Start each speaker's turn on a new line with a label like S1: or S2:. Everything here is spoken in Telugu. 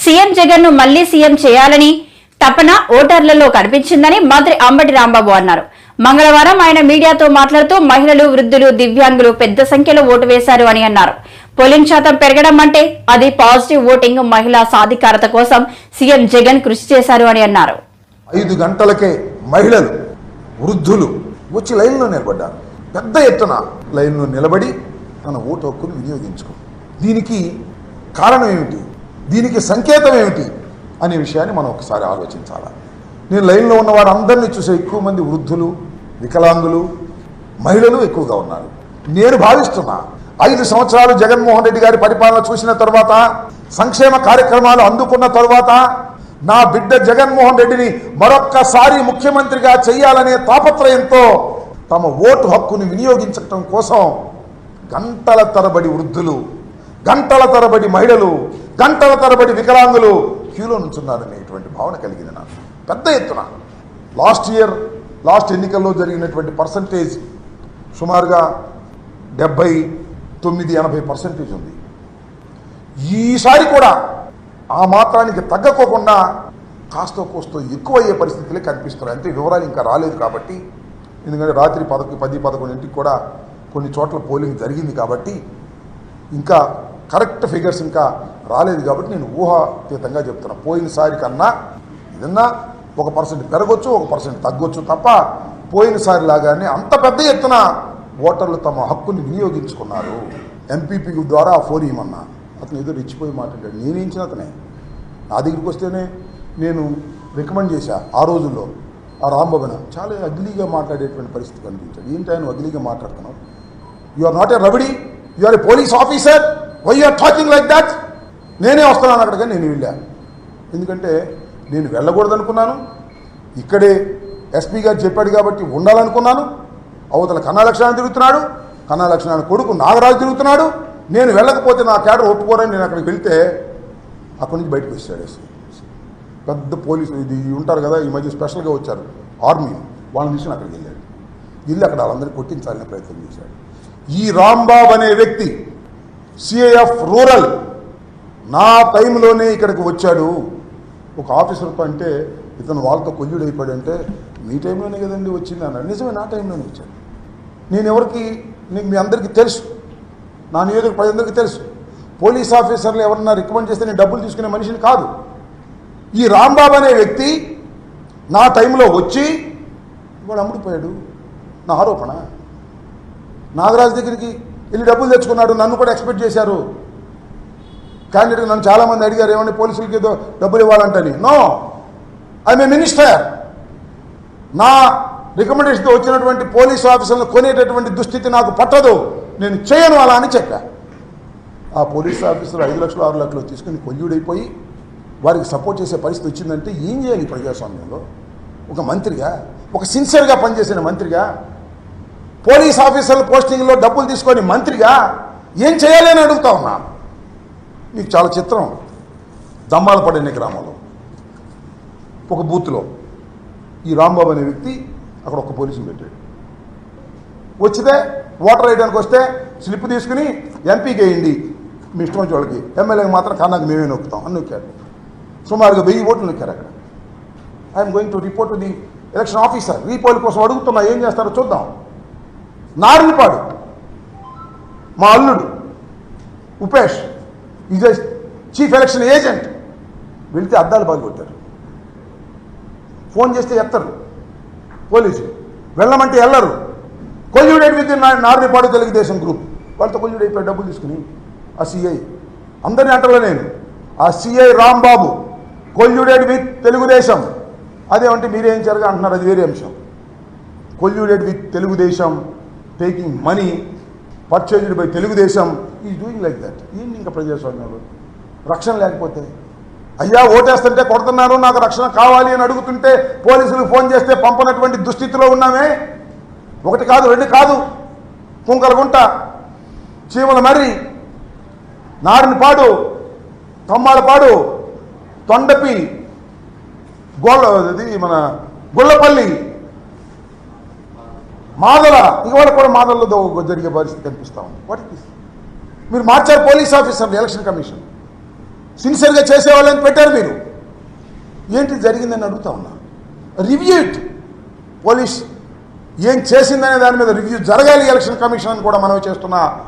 S1: సీఎం జగన్ ను మళ్లీ సీఎం చేయాలని తపన ఓటర్లలో కనిపించిందని మంత్రి అంబటి రాంబాబు అన్నారు. మంగళవారం ఆయన మీడియాతో మాట్లాడుతూ మహిళలు, వృద్ధులు, దివ్యాంగులు పెద్ద సంఖ్యలో ఓటు వేశారు అని అన్నారు. పోలింగ్ శాతం పెరగడం అంటే అది పాజిటివ్ ఓటింగ్. మహిళా సాధికారత కోసం సీఎం జగన్ కృషి చేశారు అని అన్నారు.
S2: 5 గంటలకే మహిళలు, వృద్ధులు వచ్చి లైన్లో నిలబడ్డారు. పెద్ద ఎత్తున లైన్లో నిలబడి తన ఓటు హక్కును వినియోగించుకో. దీనికి కారణం ఏమిటి, దీనికి సంకేతం ఏమిటి అనే విషయాన్ని మనం ఒకసారి ఆలోచించాలి. నేను లైన్లో ఉన్న వారందరినీ చూసే ఎక్కువ మంది వృద్ధులు, వికలాంగులు, మహిళలు ఎక్కువగా ఉన్నారు. నేను భావిస్తున్నా 5 సంవత్సరాలు జగన్మోహన్ రెడ్డి గారి పరిపాలన చూసిన తర్వాత, సంక్షేమ కార్యక్రమాలు అందుకున్న తర్వాత నా బిడ్డ జగన్మోహన్ రెడ్డిని మరొక్కసారి ముఖ్యమంత్రిగా చేయాలనే తాపత్రయంతో తమ ఓటు హక్కును వినియోగించడం కోసం గంటల తరబడి వృద్ధులు, గంటల తరబడి మహిళలు, గంటల తరబడి వికలాంగులు క్యూలో నుంచున్నారనేటువంటి భావన కలిగింది నాకు పెద్ద ఎత్తున. లాస్ట్ ఎన్నికల్లో జరిగినటువంటి పర్సంటేజ్ సుమారుగా 79-80% ఉంది. ఈసారి కూడా ఆ మాత్రానికి తగ్గకోకుండా కాస్తో కోస్తో ఎక్కువ అయ్యే పరిస్థితులే కనిపిస్తున్నాయి. అంటే వివరాలు ఇంకా రాలేదు కాబట్టి, ఎందుకంటే రాత్రి 10-11 కూడా కొన్ని చోట్ల పోలింగ్ జరిగింది కాబట్టి ఇంకా కరెక్ట్ ఫిగర్స్ ఇంకా రాలేదు కాబట్టి నేను ఊహాతీతంగా చెప్తున్నా. పోయినసారి కన్నా ఏదన్నా 1% పెరగొచ్చు, 1% తగ్గొచ్చు తప్ప పోయినసారి లాగానే అంత పెద్ద ఎత్తున ఓటర్లు తమ హక్కుని వినియోగించుకున్నారు. ఎంపీపీ ద్వారా ఆ ఫోన్ ఇవ్వమన్నా అతను ఏదో రెచ్చిపోయి మాట్లాడాడు. నేనేంచిన అతనే నా దగ్గరికి వస్తేనే నేను రికమెండ్ చేశా. ఆ రోజుల్లో ఆ రాంబాబున చాలా అగ్లీగా మాట్లాడేటువంటి పరిస్థితి కనిపించాడు. ఏంటి ఆయన అగ్లీగా మాట్లాడుతున్నావు, you are not a rowdy, you are a police officer, why you are talking like that. నేనే వస్తున్నాను అక్కడికి, నేను వెళ్ళాను. ఎందుకంటే నేను వెళ్ళకూడదనుకున్నాను, ఇక్కడే ఎస్పీ గారు చెప్పాడు కాబట్టి ఉండాలనుకున్నాను. అవతల కన్నా లక్ష్మణ తిరుగుతున్నాడు, కన్నా లక్ష్మణ కొడుకు నాగరాజు తిరుగుతున్నాడు. నేను వెళ్ళకపోతే నా క్యాడర్ ఒప్పుకోరని నేను అక్కడికి వెళ్తే అక్కడి నుంచి బయటకు వచ్చాడు. పెద్ద పోలీసు ఇది ఉంటారు కదా, ఈ మధ్య స్పెషల్గా వచ్చారు ఆర్మీ, వాళ్ళని తీసుకుని అక్కడికి వెళ్ళాడు. వెళ్ళి అక్కడ వాళ్ళందరినీ కొట్టించాలనే ప్రయత్నం చేశాడు. ఈ రాంబాబు అనే వ్యక్తి సిఐఎఫ్ రూరల్ నా టైంలోనే ఇక్కడికి వచ్చాడు. ఒక ఆఫీసర్తో అంటే ఇతను వాళ్ళతో కొల్లుడు అయిపోయాడంటే మీ టైంలోనే కదండి వచ్చింది అన్నాడు. నిజమే, నా టైంలోనే వచ్చాడు. నేను ఎవరికి, మీ అందరికీ తెలుసు, నా నియోజక ప్రజలందరికీ తెలుసు. పోలీస్ ఆఫీసర్లు ఎవరన్నా రికమెండ్ చేస్తే నేను డబ్బులు తీసుకునే మనిషిని కాదు. ఈ రాంబాబు అనే వ్యక్తి నా టైంలో వచ్చి వాడు అమ్ముడిపోయాడు. నా ఆరోపణ. నాగరాజు దగ్గరికి వెళ్ళి డబ్బులు తెచ్చుకున్నాడు. నన్ను కూడా ఎక్స్పెక్ట్ చేశారు. క్యాండిడేట్ నన్ను చాలామంది అడిగారు, ఏమన్నా పోలీసులకి ఏదో డబ్బులు ఇవ్వాలంటని. No, I'm a minister. నా రికమెండేషన్తో వచ్చినటువంటి పోలీసు ఆఫీసర్లను కొనేటటువంటి దుస్థితి నాకు పట్టదు, నేను చేయను అలా అని చెప్పా. ఆ పోలీసు ఆఫీసర్ 5 లక్షలు 6 లక్షలు తీసుకుని కొల్లుడైపోయి వారికి సపోర్ట్ చేసే పరిస్థితి వచ్చిందంటే ఏం చేయాలి ప్రజాస్వామ్యంలో? ఒక మంత్రిగా, ఒక సిన్సియర్గా పనిచేసిన మంత్రిగా, పోలీస్ ఆఫీసర్ల పోస్టింగ్లో డబ్బులు తీసుకొని మంత్రిగా ఏం చేయాలి అని అడుగుతా ఉన్నా. మీకు చాలా చిత్రం. దమ్మాలపడి అనే గ్రామంలో ఒక బూత్లో ఈ రాంబాబు అనే వ్యక్తి అక్కడ ఒక పోలీసుని పెట్టాడు. వచ్చితే ఓటర్ వేయడానికి వస్తే స్లిప్ తీసుకుని ఎంపీకి వేయండి మీ ఇష్టం వచ్చే వాళ్ళకి, ఎమ్మెల్యేకి మాత్రం కన్నాకు మేమే నొక్కుతాం అని నొక్కాడు. సుమారుగా 1000 ఓట్లు నొక్కారు అక్కడ. I'm going to report to the election officer. Repoll కోసం అడుగుతున్నా, ఏం చేస్తారో చూద్దాం. నారినిపాడు మా అల్లుడు Upesh is a chief election agent. వెళితే అద్దాలు పగలగొట్టారు. ఫోన్ చేస్తే ఎత్తరు పోలీసులు, వెళ్ళమంటే వెళ్ళరు. Colluded with Narinipadu Telugu Desam group వాళ్ళతో కొల్యూడ్ అయిపోయి డబ్బులు తీసుకుని ఆ సిఐ అందరినీ అంటలే నేను. ఆ CI Rambabu colluded with Telugu Desam. అదేమంటే మీరేం జరగా అంటున్నారు, అది వేరే అంశం. Colluded with Telugu Desam, taking money purchased by Telugu Desam, is doing like that. ఏంటి ఇంకా ప్రజాస్వామ్యంలో రక్షణ లేకపోతే? అయ్యా ఓటేస్తుంటే కొడుతున్నారు, నాకు రక్షణ కావాలి అని అడుగుతుంటే పోలీసులకు ఫోన్ చేస్తే పంపనటువంటి దుస్థితిలో ఉన్నామే. 1 కాదు 2 కాదు, కుంకలగుంట, చీమల మర్రి, నారినిపాడు, తమ్మాలపాడు, తొండపి, మన గుళ్ళపల్లి, మాదల, ఇవాళ కూడా మాదల్లో జరిగే పరిస్థితి కనిపిస్తా ఉంది. What is this? మీరు మార్చారు పోలీస్ ఆఫీసర్లు, ఎలక్షన్ కమిషన్ సిన్సియర్గా చేసేవాళ్ళని పెట్టారు మీరు. ఏంటి జరిగిందని అడుగుతా ఉన్నా. Review it. పోలీస్ ఏం చేసిందనే దాని మీద రివ్యూ జరగాలి ఎలక్షన్ కమిషన్ అని కూడా మనం చేస్తున్నా.